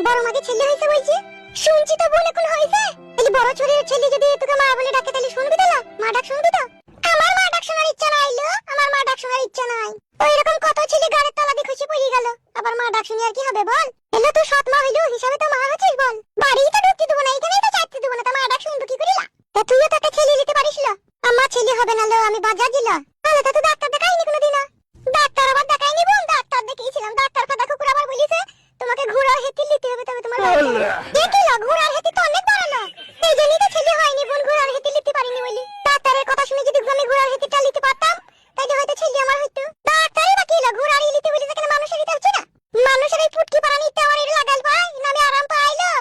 বড় মাকে ছেলে হইছে বলছি। শুনছি তো বোন এখন হইছে। এই বড় ছোড়ের ছেলে যদি তোকে মা বলে ডাকে তাহলে শুনবি তো? মা ডাক শুনবি তো? আমার মা ডাক শোনার ইচ্ছা নাই লো, আমার মা ডাক শোনার ইচ্ছা নাই। ওই রকম কত ছেলে গাড়ির তলা দিয়ে খুশি পড়ে গেল, আবার মা ডাক শুনি আর কি হবে বল? এলো তো সৎ মা হইলো, হিসাবে তো মা হচ্ছিস বল। বাড়ি তো ঢুকতে দেবো না, এখানেই তো চাইতে দেবো না, তা মা ডাক শুনবো কি করিলা? তা তুইও তাকে ছেলে নিতে পারিস লো? আমার ছেলে হবে না লো, আমি বাজার দিলা। তাহলে তো ডাক্তার দেখাইনি কোনোদিন। ডাক্তার আবার দেখাইনি বোন, ডাক্তার দেখিয়েছিলাম। ডাক্তার ফাদা কুকুর আবার বলিছে তোমাকে ঘোড়ার হেতি নিতে হবে, তবে তোমার দেখিলা ঘোড়ার হেতি তো অনেক বড় না। এই জন্যই তো ছেলে হয়নি বোন, ঘোড়ার হেতি নিতে পারিনি বলি। ডাক্তারের কথা শুনে যদি আমি ঘোড়ার হেতিটা নিতে পারতাম তাহলে হয়তো ছেলে আমার হইতো। ডাক্তারই বা কি হলো, ঘোড়ার নিতে বলি যেখানে মানুষের নিতে হচ্ছে না। মানুষের এই ফুটকি পাড়া নিতে আমার এটা লাগাল ভাই, না আমি আরাম পাইলো।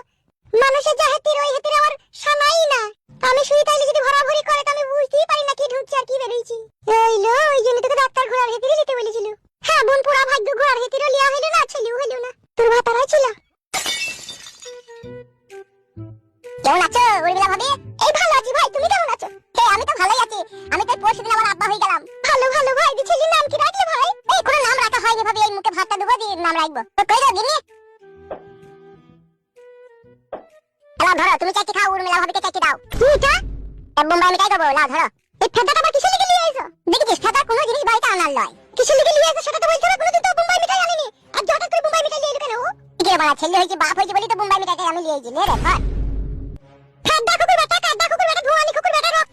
মানুষের যা হেতির ওই হেতির আমার সানাই না। আমি শুই তাইলে যদি ভরাভরি করে তো আমি বুঝতেই পারি না কি ঢুকছে আর কি বেরোইছি। এইলো ওই জন্য তোকে ডাক্তার ঘোড়ার হেতির নিতে বলেছিল। হ্যাঁ বোন, পুরা ভাগ্য ঘোড়ার হেতিরও লিয়া হইলো না, ছেলেও হইলো না। তোর ভাতারাই ছিল। কেমন আছো উর্মিলা ভাবি? এই ভালো আছি ভাই, তুমি কেমন আছো? আমি তো ভালোই আছি। আমি তো পরশুদিন আমার আব্বা হয়ে গেলাম। ভালো ভালো ভাই, দি ছেলের নাম কি রাখলে ভাই? এই কোনো নাম রাখা হয়নি ভাবি, এই মুখে ভাতটা দেবো দিয়ে নাম রাখবো। তো কই দাও দিনি। এলা ধরো, তুমি চাইতে খাও, উর্মিলা ভাবিকে চাইতে দাও। কিটা? বোম্বাই মিঠাই খাবো, লাও ধরো। এই ফেদাটা আবার কিসের লিগে নিয়ে আইছো? দেখিস ফেদা কোনো জিনিস বাড়িতে আনার লয়। কিসের লিগে নিয়ে আইছো সেটা তো বলছো না, কোনোদিন তো বোম্বাই মিঠাই আনিনি। আর হঠাৎ করে বোম্বাই মিঠাই নিয়ে এলো কেন? কি রে বাবা, ছেলে হইছে বাপ হইছে বলি তো বোম্বাই মিঠাইটা আমি নিয়ে আইছি। নে রে ধর। খাদ্দা কুকুর বেটা, খাদ্দা কুকুর বেটা, ধোয়ানি কুকুর বেটা, রক